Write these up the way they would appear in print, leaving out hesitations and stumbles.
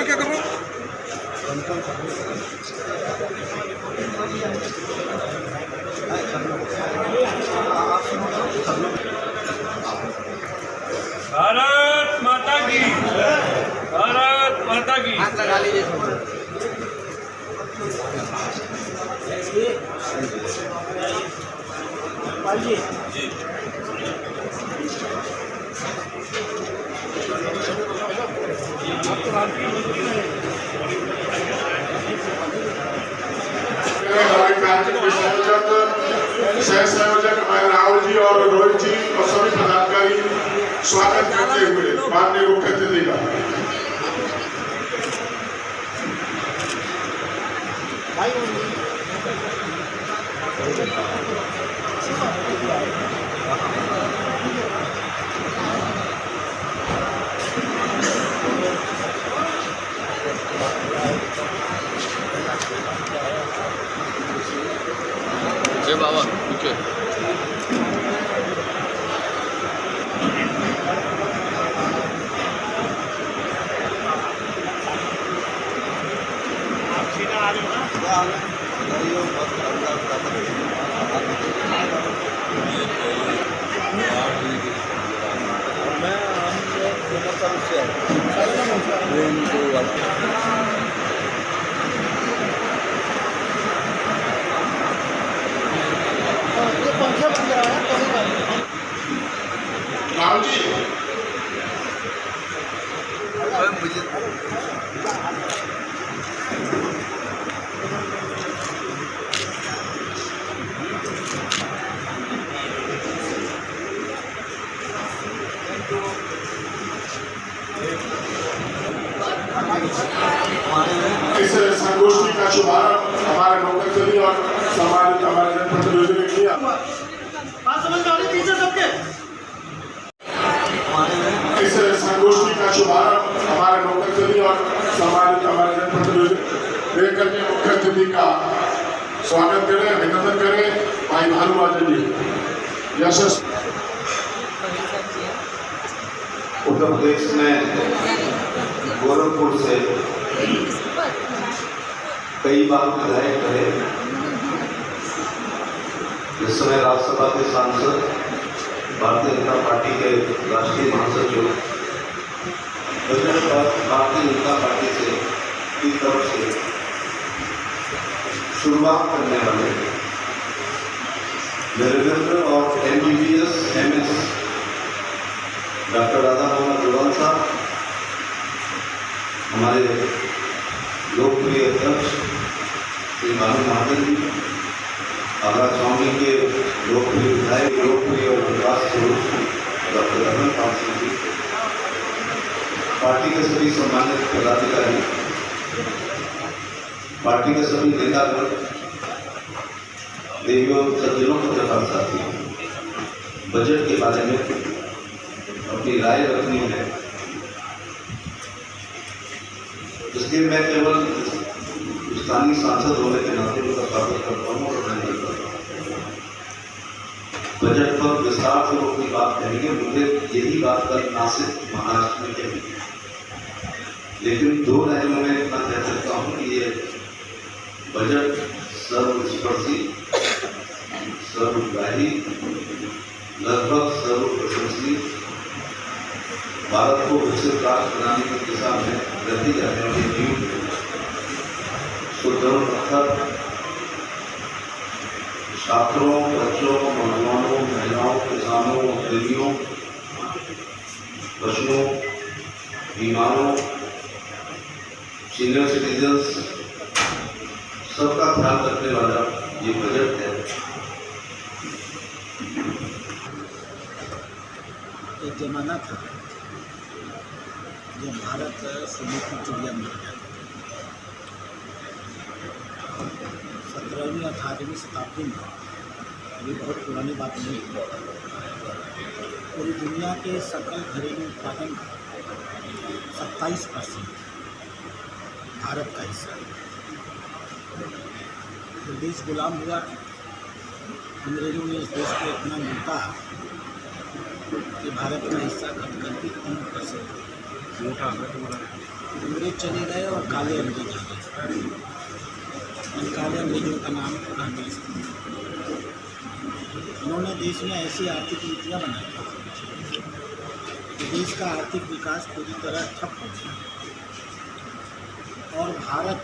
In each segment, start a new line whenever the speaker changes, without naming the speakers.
और क्या कर रहा हूँ?
भारत माता की, भारत माता की।
हाथ लगा लीजिए।
सह संयोजक राहुल जी और रोहित जी और सभी पदाधिकारी स्वागत करते हुए माननीय मुख्य अतिथि का।
जय बाबा ठीक है। राहुल जी इस संगोष्ठी का शुभारंभ हमारे मुख्य अतिथि और सम्मानित हमारे जनप्रतिनिधि ने किया। इस संगोष्ठी का शुभारंभ हमारे मुख्य अतिथि और सम्मानित हमारे जनप्रतिनिधि लेकर के मुख्य अतिथि का स्वागत करें, अभिनंदन करें। भाई भानु महाजन जी यशस्वी।
उत्तर प्रदेश में गोरखपुर से कई बार विधायक रहे। इस समय राज्यसभा के सांसद, भारतीय जनता पार्टी के राष्ट्रीय महासचिव, भारतीय जनता पार्टी से की तरफ से शुरुआत करने वाले नरेंद्र और MBBS MS doctor Radha Mohan Agarwal साहब, हमारे लोकप्रिय अध्यक्ष श्री भानु महाजन जी, आगरा चौकी के लोकप्रिय विधायक, लोकप्रिय और विकास स्वरूप डॉक्टर रमन पाल सिंह जी, पार्टी के सभी सम्मानित पदाधिकारी, पार्टी के सभी नेतागण, देवियों सज्जनों को तथा साथी, बजट के बारे में अपनी राय रखनी है, इसलिए मैं केवल स्थानीय सांसद होने के नाते उनका स्वागत करता हूँ और अभिनंदन करता हूँ। बजट पर विस्तार से अपनी बात कहेंगे, मुझे यही बात कल नासिक महाराष्ट्र में कही, लेकिन दो लाइनों में इतना कह सकता हूँ कि ये बजट सर्वस्पर्शी, सर्वग्राही, लगभग सर्वप्रशंसनीय, भारत को विकसित राष्ट्र बनाने की दिशा में गति जाने वाली नींव, सुदृढ़ पत्थर, छात्रों, बच्चों, नौजवानों, महिलाओं, किसानों, उद्यमियों, पशुओं, बीमारों, सीनियर सिटीजन्स, सबका ख्याल रखने वाला ये बजट है।
एक जमाना था जब भारत सोने की चिड़िया बन गया। 17वीं 18वीं शताब्दी में, अभी बहुत पुरानी बात नहीं है, पूरी दुनिया के सकल घरेलू उत्पादन का 27% भारत का हिस्सा है। तो देश गुलाम हुआ, अंग्रेजों ने इस देश को इतना लूटा कि भारत का हिस्सा घट करके 3% अंग्रेज चले गए और काले अंग्रेज आ गए। इन काले अंग्रेजों का नाम कांग्रेस था। उन्होंने देश में ऐसी आर्थिक नीतियाँ बनाई कि देश का आर्थिक विकास पूरी तरह ठप हो गया और Bharat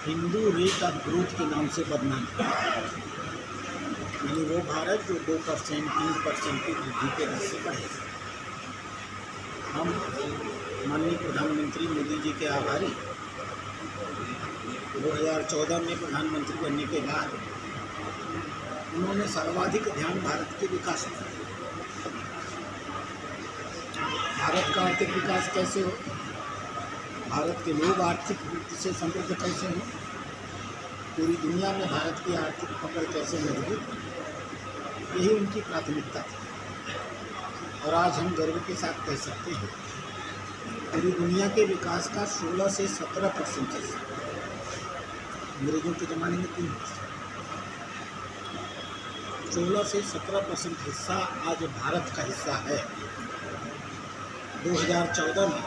Hindu rate of growth के नाम से बदनाम था। यानी वो भारत जो 2% 3% की वृद्धि के दर से बढ़े। हम माननीय प्रधानमंत्री मोदी जी के आभारी। 2014 में प्रधानमंत्री बनने के बाद उन्होंने सर्वाधिक ध्यान भारत के विकास पर दिया। भारत का आर्थिक विकास कैसे हो, भारत के लोग आर्थिक रूप से समृद्ध कैसे हों, पूरी दुनिया में भारत की आर्थिक पकड़ कैसे मजबूत, यही उनकी प्राथमिकता थी। और आज हम गर्व के साथ कह सकते हैं पूरी दुनिया के विकास का 16 से 17% हिस्सा, अंग्रेजों के ज़माने में 3%, 16 से 17% हिस्सा आज भारत का हिस्सा है। 2014 में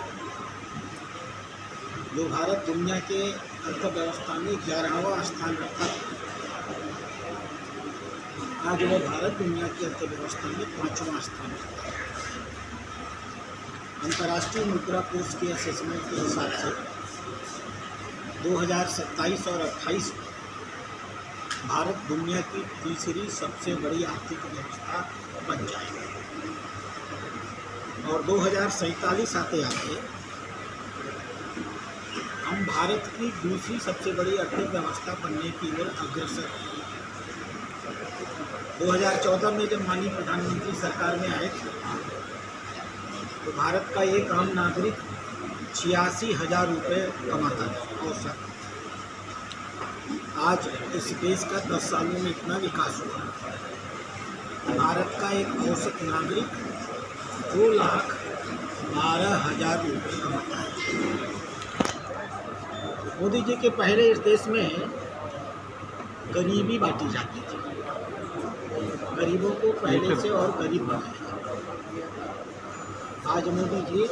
जो भारत दुनिया के अर्थव्यवस्था में 11वां स्थान रखा था, आज वह भारत दुनिया की अर्थव्यवस्था में 5वां स्थान रखता है। अंतर्राष्ट्रीय मुद्रा कोष के असेसमेंट के हिसाब से 2027 और 28 में भारत दुनिया की तीसरी सबसे बड़ी आर्थिक व्यवस्था बन जाएगा और 2047 आते आते हम भारत की दूसरी सबसे बड़ी अर्थव्यवस्था बनने की ओर अग्रसर हैं। 2014 में जब माननीय प्रधानमंत्री सरकार में आए थे तो भारत का एक आम नागरिक 86,000 रुपये कमाता था औसत। आज इस देश का 10 सालों में इतना विकास हुआ। भारत का एक औसत नागरिक 2,12,000 रुपये कमाता है। मोदी जी के पहले इस देश में गरीबी बांटी जाती थी, गरीबों को पहले से और गरीब बनाया। आज मोदी जी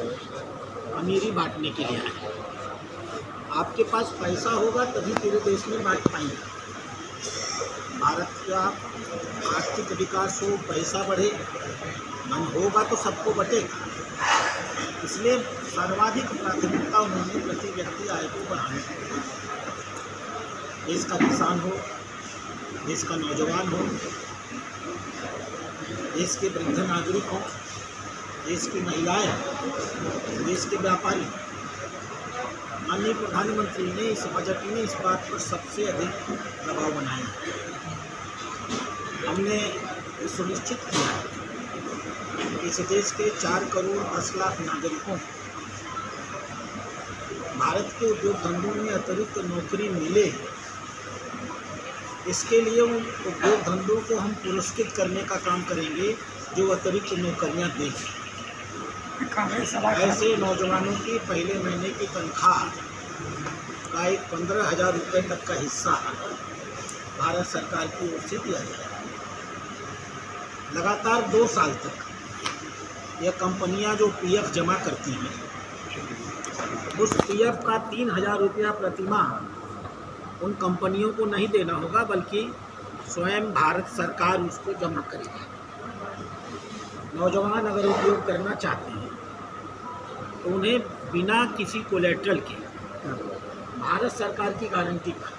अमीरी बांटने के लिए आए। आपके पास पैसा होगा तभी पूरे देश में बांट पाएंगे। भारत का आर्थिक विकास हो, पैसा बढ़े, मन होगा तो सबको बटेगा। इसलिए सर्वाधिक प्राथमिकता उन्होंने प्रति व्यक्ति आय को बढ़ाने की। देश का किसान हो, देश का नौजवान हो, देश के वृद्ध नागरिक हों, देश की महिलाएं, देश के व्यापारी। माननीय प्रधानमंत्री ने इस बजट में इस बात पर सबसे अधिक दबाव बनाया। हमने सुनिश्चित किया कि इस देश के 4 करोड़ 10 लाख नागरिकों भारत के उद्योग धंधों में अतिरिक्त नौकरी मिले। इसके लिए उन उद्योग धंधों को हम पुरस्कृत करने का काम करेंगे जो अतिरिक्त नौकरियां दें। ऐसे नौजवानों की पहले महीने की तनख्वाह का एक 15,000 रुपये तक का हिस्सा भारत सरकार की ओर से दिया जाएगा। लगातार 2 साल तक यह कंपनियां जो पीएफ जमा करती हैं, उस पीएफ का 3,000 रुपया प्रतिमाह उन कंपनियों को नहीं देना होगा, बल्कि स्वयं भारत सरकार उसको जमा करेगी। नौजवान अगर उपयोग करना चाहते हैं तो उन्हें बिना किसी कोलेट्रल के भारत सरकार की गारंटी पर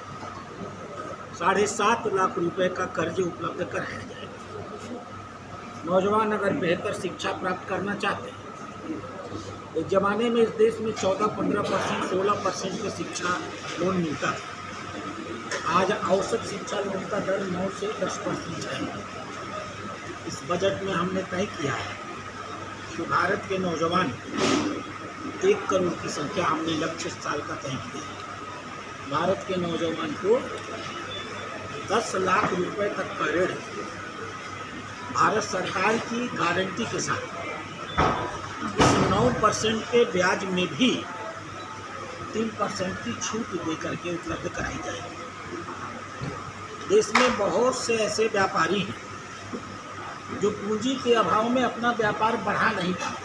7.5 लाख रुपए का कर्ज उपलब्ध कराया जाएगा। नौजवान अगर बेहतर शिक्षा प्राप्त करना चाहते हैं, एक ज़माने में इस देश में 14-15%, 16% के शिक्षा लोन मिलता था। आज औसत शिक्षा लोन का दर 9 से 10% है। इस बजट में हमने तय किया है कि भारत के नौजवान 1 करोड़ की संख्या हमने लक्ष्य साल का तय किया है। भारत के नौजवान को 10 लाख रुपए तक का ऋण भारत सरकार की गारंटी के साथ इस 9% के ब्याज में भी 3% की छूट देकर के उपलब्ध कराई जाएगी। देश में बहुत से ऐसे व्यापारी हैं जो पूंजी के अभाव में अपना व्यापार बढ़ा नहीं पाते।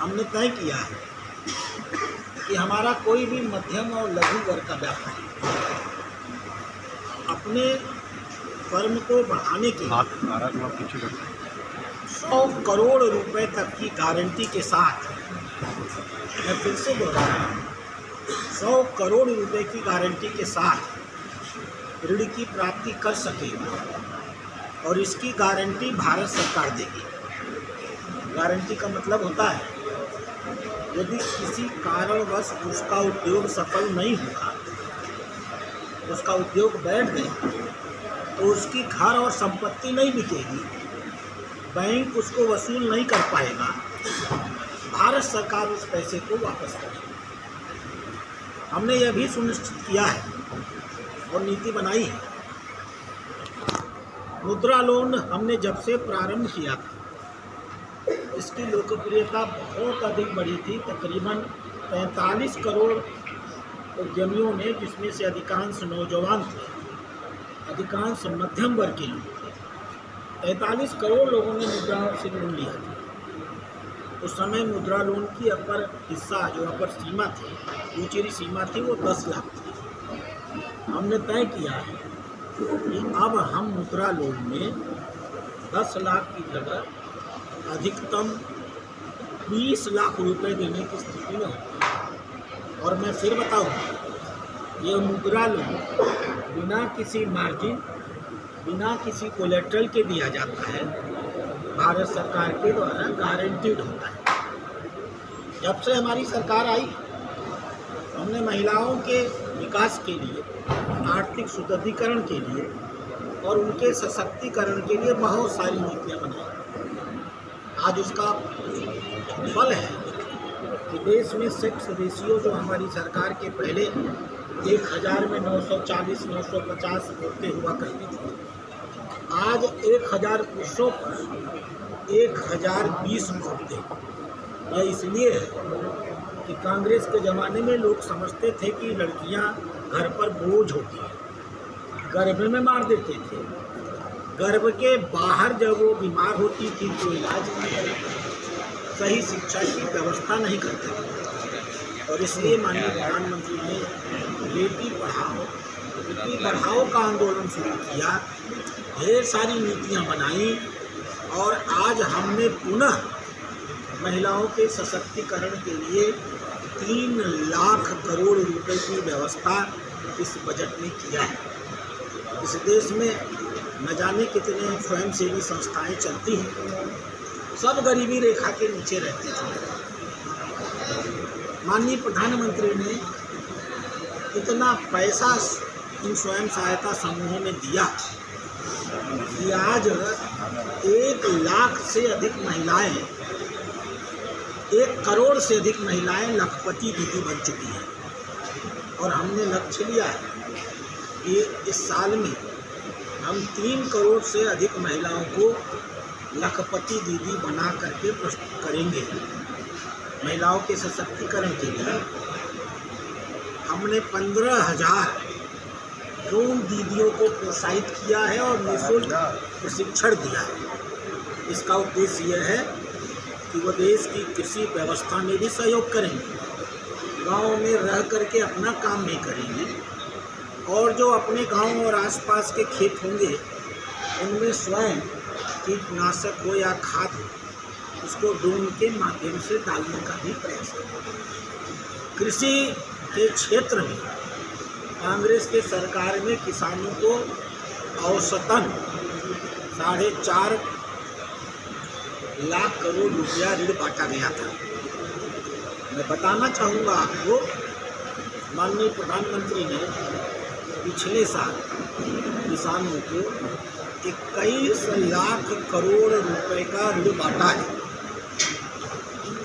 हमने तय किया है कि हमारा कोई भी मध्यम और लघु वर्ग का व्यापारी अपने फर्म को बढ़ाने के लिए 100 करोड़ रुपए तक की गारंटी के साथ, मैं फिर से बोल रहा हूँ, 100 करोड़ रुपए की गारंटी के साथ ऋण की प्राप्ति कर सकेगा और इसकी गारंटी भारत सरकार देगी। गारंटी का मतलब होता है यदि किसी कारणवश उसका उद्योग सफल नहीं हुआ, उसका उद्योग बैठ गया, तो उसकी घर और संपत्ति नहीं बिकेगी, बैंक उसको वसूल नहीं कर पाएगा, भारत सरकार उस पैसे को वापस करेगी। हमने यह भी सुनिश्चित किया है और नीति बनाई है। मुद्रा लोन हमने जब से प्रारंभ किया था, इसकी लोकप्रियता बहुत अधिक बढ़ी थी। तकरीबन 45 करोड़ उद्यमियों ने, जिसमें से अधिकांश नौजवान थे, अधिकांश मध्यम वर्ग के लोग थे, 45 करोड़ लोगों ने मुद्रा से लोन लिया था। उस समय मुद्रा लोन की अपर हिस्सा, जो अपर सीमा थी, ऊंची सीमा थी, वो 10 लाख थी। हमने तय किया है कि अब हम मुद्रा लोन में 10 लाख की जगह अधिकतम 20 लाख रुपए देने की स्थिति में होगी। और मैं फिर बताऊँ, ये मुद्रा लोन बिना किसी मार्जिन, बिना किसी कोलेट्रल के दिया जाता है, भारत सरकार के द्वारा गारंटीड होता है। जब से हमारी सरकार आई, हमने महिलाओं के विकास के लिए, आर्थिक सुदृढ़ीकरण के लिए और उनके सशक्तिकरण के लिए बहुत सारी नीतियाँ बनाई। आज उसका फल है कि देश में सेक्स रेशियो, जो हमारी सरकार के पहले 1000 में 940, 950 औरतें हुआ करती थी, आज 1000 पुरुषों पर 1020 औरतें। यह इसलिए है कि कांग्रेस के ज़माने में लोग समझते थे कि लड़कियां घर पर बोझ होती हैं, गर्भ में मार देते थे। गर्भ के बाहर जब वो बीमार होती थी तो इलाज नहीं करते, सही शिक्षा की व्यवस्था नहीं करते थे। और इसलिए माननीय प्रधानमंत्री ने बेटी पढ़ाओ का आंदोलन शुरू किया, ढेर सारी नीतियां बनाई और आज हमने पुनः महिलाओं के सशक्तिकरण के लिए 3 लाख करोड़ रुपए की व्यवस्था इस बजट में किया है। इस देश में न जाने कितने स्वयंसेवी संस्थाएं चलती हैं, सब गरीबी रेखा के नीचे रहते थे। माननीय प्रधानमंत्री ने इतना पैसा इन स्वयं सहायता समूहों में दिया कि आज 1 लाख से अधिक महिलाएं, 1 करोड़ से अधिक महिलाएं लखपति दीदी बन चुकी हैं। और हमने लक्ष्य लिया है कि इस साल में हम 3 करोड़ से अधिक महिलाओं को लखपति दीदी बना करके प्रस्तुत करेंगे। महिलाओं के सशक्तिकरण के लिए हमने 15,000 ड्रोन दीदियों को प्रोत्साहित किया है और निःशुल्क प्रशिक्षण दिया है। इसका उद्देश्य यह है कि वो देश की कृषि व्यवस्था में भी सहयोग करेंगे, गांव में रह करके अपना काम नहीं करेंगे और जो अपने गांव और आसपास के खेत होंगे उनमें स्वयं कीटनाशक हो या खाद हो, उसको ड्रोन के माध्यम से डालने का भी प्रयास करें। कृषि के क्षेत्र में कांग्रेस के सरकार में किसानों को औसतन 4.5 लाख करोड़ रुपया ऋण बांटा गया था। मैं बताना चाहूँगा आपको, माननीय प्रधानमंत्री ने पिछले साल किसानों को 21 लाख करोड़ रुपए का ऋण बांटा है।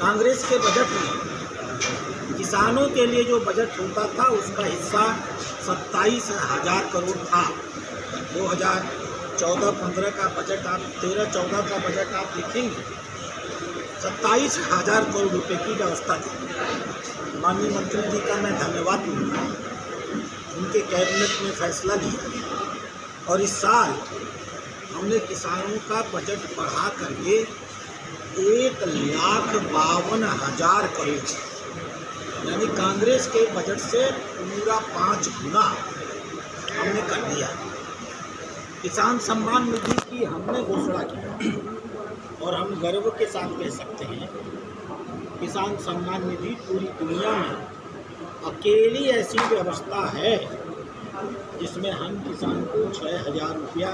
कांग्रेस के बजट में किसानों के लिए जो बजट होता था उसका हिस्सा 27,000 करोड़ था। 2014-15 का बजट आप 13-14 का बजट आप देखेंगे 27,000 करोड़ रुपए की व्यवस्था थी। माननीय मंत्री जी का मैं धन्यवाद दूंगा, उनके कैबिनेट में फैसला लिया और इस साल हमने किसानों का बजट बढ़ा करके 1,52,000 करोड़, यानी कांग्रेस के बजट से पूरा 5 गुना हमने कर दिया। किसान सम्मान निधि की हमने घोषणा की और हम गर्व के साथ कह सकते हैं किसान सम्मान निधि पूरी दुनिया में अकेली ऐसी व्यवस्था है जिसमें हम किसान को 6,000 रुपया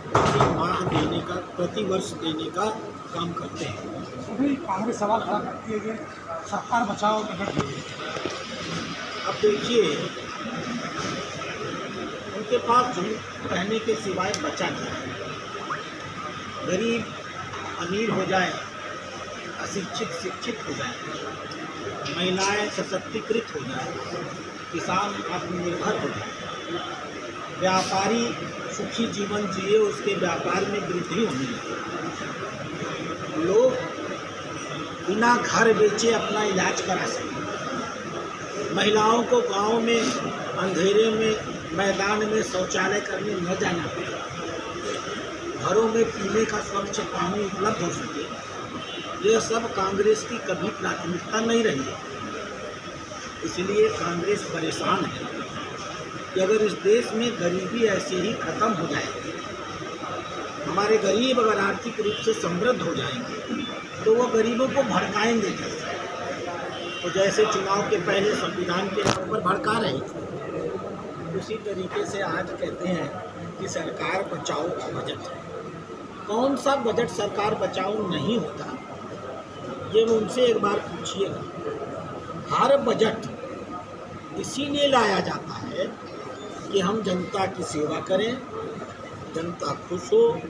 प्रति माह देने का, प्रति वर्ष देने का काम करते हैं।
अभी कांग्रेस सवाल खड़ा करती है कि सरकार बचाओ बजट दीजिए।
अब देखिए, उनके पास झूठ कहने के सिवाय बचा क्या है। गरीब अमीर हो जाए, अशिक्षित शिक्षित हो जाए, महिलाएं सशक्तिकृत हो जाए, किसान आत्मनिर्भर हो जाए, व्यापारी सुखी जीवन जिए, उसके व्यापार में वृद्धि होने लगे, लोग बिना घर बेचे अपना इलाज करा सकें, महिलाओं को गांव में अंधेरे में मैदान में शौचालय करने न जाना पड़े, घरों में पीने का स्वच्छ पानी उपलब्ध हो सके। यह सब कांग्रेस की कभी प्राथमिकता नहीं रही है। इसलिए कांग्रेस परेशान है कि अगर इस देश में गरीबी ऐसे ही खत्म हो जाएगी, हमारे गरीब अगर आर्थिक रूप से समृद्ध हो जाएंगे तो वो गरीबों को भड़काएंगे कैसे? तो जैसे चुनाव के पहले संविधान के नाम पर भड़का रहे थे, उसी तरीके से आज कहते हैं कि सरकार बचाओ का बजट है। कौन सा बजट सरकार बचाओ नहीं होता, ये उनसे एक बार पूछिएगा। हर बजट इसीलिए लाया जाता है कि हम जनता की सेवा करें, जनता खुश हो,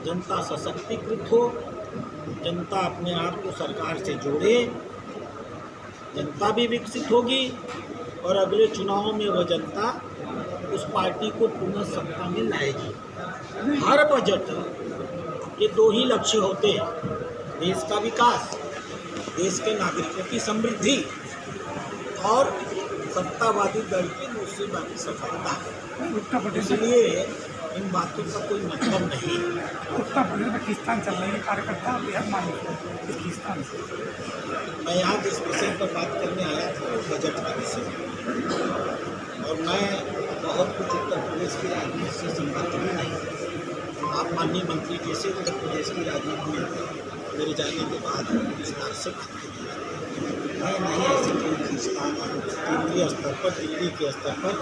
जनता सशक्तिकृत हो, जनता अपने आप को सरकार से जोड़े, जनता भी विकसित होगी और अगले चुनाव में वह जनता उस पार्टी को पुनः सत्ता में लाएगी। हर बजट के 2 ही लक्ष्य होते हैं, देश का विकास, देश के नागरिकों की समृद्धि और सत्तावादी दल की दूसरी बाकी सफलता।
उत्तर प्रदेश
इसलिए इन बातों का कोई मतलब नहीं।
उत्तर प्रदेश में खींचतान चल रही है, कार्यकर्ता बेहद मायूस है इस खींचतान से।
मैं यहाँ इस विषय पर बात करने आया था, बजट का विषय, और मैं बहुत कुछ उत्तर प्रदेश की राजनीति से संबंधित भी नहीं। आप माननीय मंत्री जैसे उत्तर प्रदेश की राजनीति में मेरे जाने के बाद विस्तार से बात करिए। मैं नहीं ऐसी कोई खींचतान केंद्रीय स्तर पर, दिल्ली के स्तर पर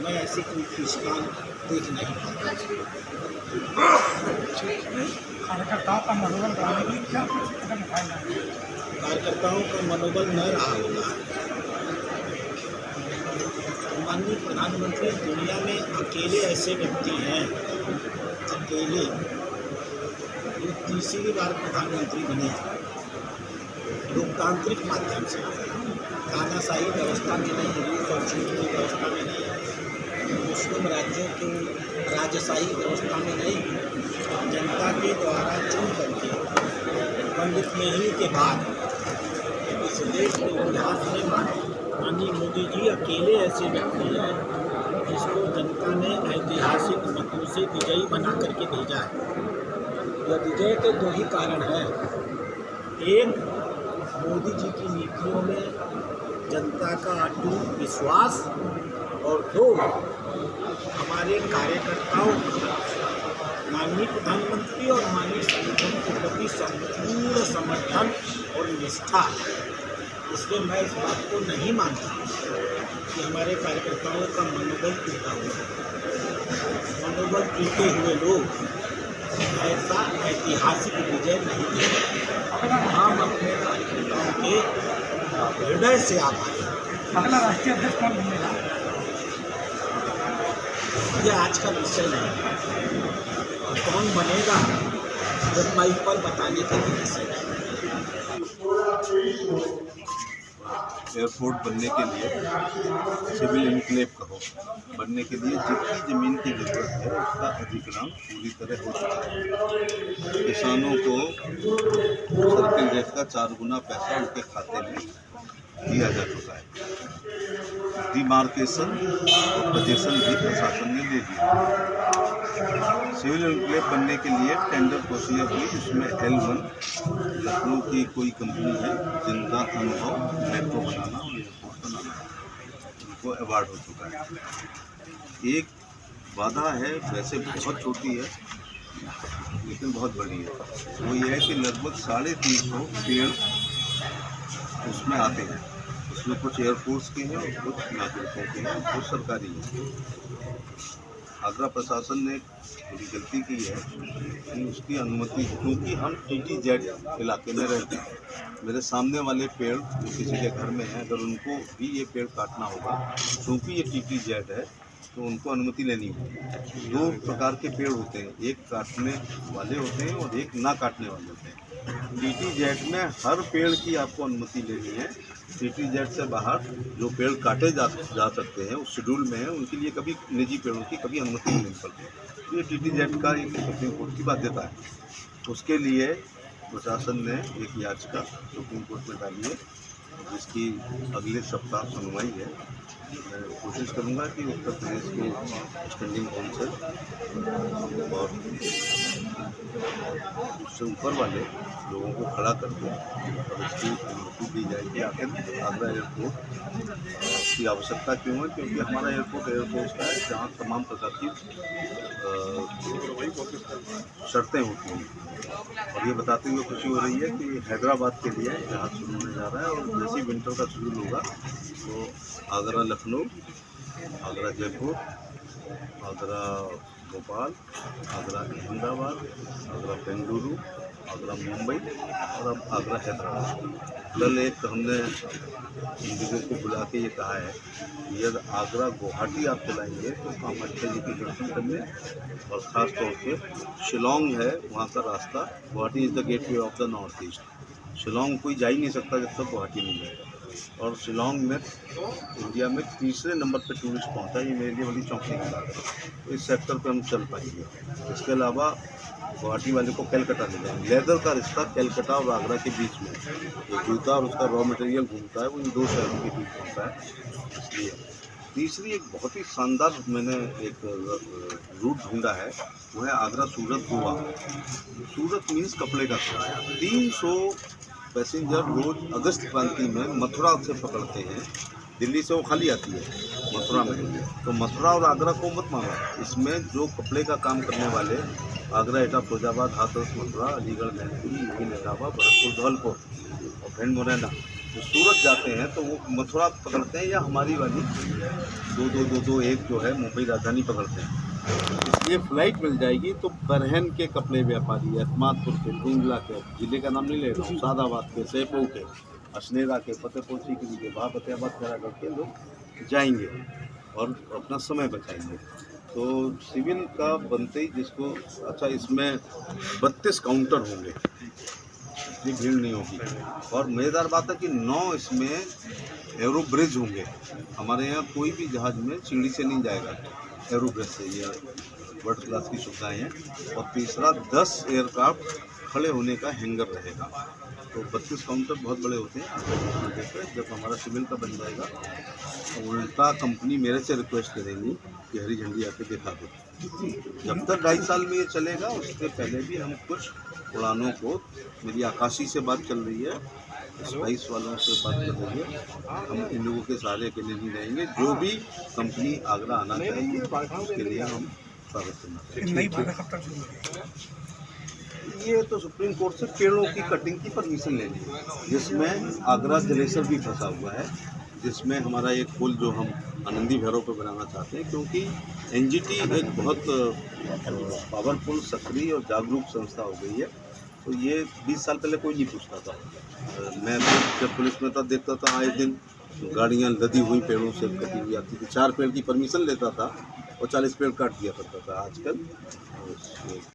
मैं ऐसी कोई खींचतान देख नहीं पाता।
कार्यकर्ताओं का मनोबल बढ़ाने के लिए क्या कुछ कदम उठाए जाएंगे?
कार्यकर्ताओं का मनोबल न रहा होगा। माननीय प्रधानमंत्री दुनिया में अकेले ऐसे व्यक्ति हैं, अकेले, जो तीसरी बार प्रधानमंत्री बने लोकतांत्रिक माध्यम से, तानाशाही व्यवस्था में नहीं, रूस और चीन की व्यवस्था में नहीं, मुस्लिम राज्यों की राजशाही व्यवस्था में नहीं, जनता के द्वारा चुन करके पंडित नेहरू के बाद इस देश के इतिहास में माननीय मोदी जी अकेले ऐसे व्यक्ति हैं जिसको जनता ने ऐतिहासिक मतों से विजयी बना करके भेजा है। यह विजय के 2 ही कारण हैं, एक मोदी जी की नीतियों में जनता का अटूट विश्वास, और 2 हमारे कार्यकर्ताओं का माननीय प्रधानमंत्री और माननीय संगठन के प्रति संपूर्ण समर्थन और निष्ठा। इसलिए मैं इस बात को नहीं मानता कि हमारे कार्यकर्ताओं का मनोबल टूटा हुआ है। मनोबल टूटे हुए लोग ऐसा ऐतिहासिक विजय नहीं देते। हम अपने कार्यकर्ताओं के हृदय से आभारी हैं।
अगला राष्ट्रीय अध्यक्ष कौन बनेगा?
यह आज का विषय नहीं है। कौन बनेगा जब माइक पर बताने का भी विषय नहीं।
एयरपोर्ट बनने के लिए, सिविल इनक्लेव कहो, बनने के लिए जितनी ज़मीन की ज़रूरत है उसका अधिग्रहण पूरी तरह हो चुका है। किसानों को सर्किल रेट का 4 गुना पैसा उनके खाते में दिया जा चुका है। डिमार्केशन और पजेशन भी प्रशासन ने ले लिया। सिविल एन्क्लेव बनने के लिए टेंडर प्रोसीजर हुई, जिसमें L1 लखनऊ की कोई कंपनी है जिनका अनुभव मेट्रो बनाना और एयरपोर्ट बनाना उनको अवार्ड हो चुका है। एक बाधा है, वैसे बहुत छोटी है लेकिन बहुत बड़ी है, वो ये है कि लगभग 350 पेड़ उसमें आते हैं। उसमें कुछ एयरफोर्स के हैं और कुछ नागरिकों के हैं, कुछ सरकारी हैं। आगरा प्रशासन ने थोड़ी गलती की है कि उसकी अनुमति, क्योंकि हम TTZ इलाके में रहते हैं, मेरे सामने वाले पेड़ जो किसी के घर में हैं, अगर उनको भी ये पेड़ काटना होगा, क्योंकि ये TTZ है, तो उनको अनुमति लेनी होगी। 2 प्रकार के पेड़ होते हैं, एक काटने वाले होते हैं और एक ना काटने वाले होते हैं। TTZ में हर पेड़ की आपको अनुमति लेनी है। TTZ से बाहर जो पेड़ काटे जा सकते हैं उस शेड्यूल में है, उनके लिए कभी निजी पेड़ों की कभी अनुमति नहीं मिल पड़ती। ये TTZ का एक सुप्रीम कोर्ट की बाध्यता है। उसके लिए प्रशासन ने एक याचिका सुप्रीम कोर्ट में डाली है, जिसकी अगले सप्ताह सुनवाई है। मैं कोशिश करूंगा कि उत्तर प्रदेश के स्टैंडिंग काउंसिल और उससे ऊपर वाले लोगों को खड़ा करके और इसकी अनुमति दी जाएगी। आखिर आगरा एयरपोर्ट की आवश्यकता क्यों है? क्योंकि हमारा एयरपोर्ट एयरपोर्ट का है जहाँ तमाम प्रकार की शर्तें होती हैं। और ये बताते हुए खुशी हो रही है कि हैदराबाद के लिए जहाज शुरू होने जा रहा है, और जैसे ही विंटर का शेड्यूल होगा तो आगरा लखनऊ, आगरा जयपुर, आगरा भोपाल, आगरा अहमदाबाद, आगरा बेंगलुरु, आगरा मुंबई और अब आगरा हैदराबाद। कल एक हमने इंडिगो को बुला के ये कहा है कि यदि आगरा गुवाहाटी आप चलाएंगे तो कामाख्या जी के दर्शन करने, और ख़ास तौर पे शिलोंग है वहाँ का रास्ता। Guwahati is the gateway of the north east. Shillong कोई जा ही नहीं सकता जब तक गुवाहाटी नहीं जाएगा। और शिलोंग में इंडिया में 3रे नंबर पे टूरिस्ट पहुंचा, ये मेरे लिए बड़ी चौंकने की बात है। तो इस सेक्टर पे हम चल पाएंगे। इसके अलावा गुवाहाटी वाले को कलकत्ता ले जाएंगे। लेदर का रिश्ता कलकत्ता और आगरा के बीच में, जो जूता और उसका रॉ मटेरियल घूमता है वो इन 2 शहरों के बीच होता है। इसलिए तीसरी एक बहुत ही शानदार मैंने एक रूट ढूंढा है, वो है आगरा सूरत गोवा। सूरत मीन्स कपड़े का शहर। 300 पैसेंजर रोज अगस्त क्रांति में मथुरा से पकड़ते हैं, दिल्ली से वो खाली आती है मथुरा में। तो मथुरा और आगरा को मत मानो, इसमें जो कपड़े का काम करने वाले आगरा, एटा, फिरोजाबाद, हाथरस, मथुरा, अलीगढ़, मैनपुरी, यूपी, नैजाबाद, भरतपुर, धौलपुर और भिंड, मुरैना, तो सूरत जाते हैं तो वो मथुरा पकड़ते हैं, या हमारी वाली 2221 जो है मुंबई राजधानी पकड़ते हैं। इसलिए फ्लाइट मिल जाएगी तो बरहन के कपड़े व्यापारी, अहमदपुर के, टूंगला के, जिले का नाम नहीं ले रहा हूँ, सादाबाद के, सैफो के, अशनेरा के, फतेहपुर सीकरी के, फतेहाबाद वगैरह के लोग जाएंगे और अपना समय बचाएंगे। तो सिविल का बनते ही जिसको, अच्छा इसमें 32 काउंटर होंगे, इतनी भीड़ नहीं होगी। और मज़ेदार बात है कि 9 इसमें एरो ब्रिज होंगे। हमारे यहाँ कोई भी जहाज़ में सीढ़ी से नहीं जाएगा, एरो ब्रिज से, ये वर्ल्ड क्लास की सुविधाएँ हैं। और तीसरा 10 एयरक्राफ्ट खड़े होने का हैंगर रहेगा। तो 32 काउंटर बहुत बड़े होते हैं। जब हमारा सिविल का बन जाएगा तो उल्टा कंपनी मेरे से रिक्वेस्ट करेंगी कि हरी झंडी आके दिखा दो। जब तक 2.5 साल में ये चलेगा, उससे पहले भी हम कुछ उड़ानों को, मेरी आकाशी से बात चल रही है, स्पाइस वालों से बात कर रही है, हम इन लोगों के सहारे अकेले नहीं रहेंगे। जो भी कंपनी आगरा आना चाहेगी उसके लिए हम स्वागत करना चाहेंगे। ये तो सुप्रीम कोर्ट से पेड़ों की कटिंग की परमिशन लेनी है, जिसमें आगरा जलेसर भी फंसा हुआ है, जिसमें हमारा एक पुल जो हम आनंदी भैरव पर बनाना चाहते हैं, क्योंकि NGT एक बहुत पावरफुल, सक्रिय और जागरूक संस्था हो गई है। तो ये 20 साल पहले कोई नहीं पूछता था। मैं जब पुलिस में था देखता था आए दिन गाड़ियाँ लदी हुई पेड़ों से कटी हुई आती थी। 4 पेड़ की परमिशन लेता था और 40 पेड़ काट दिया करता था। आजकल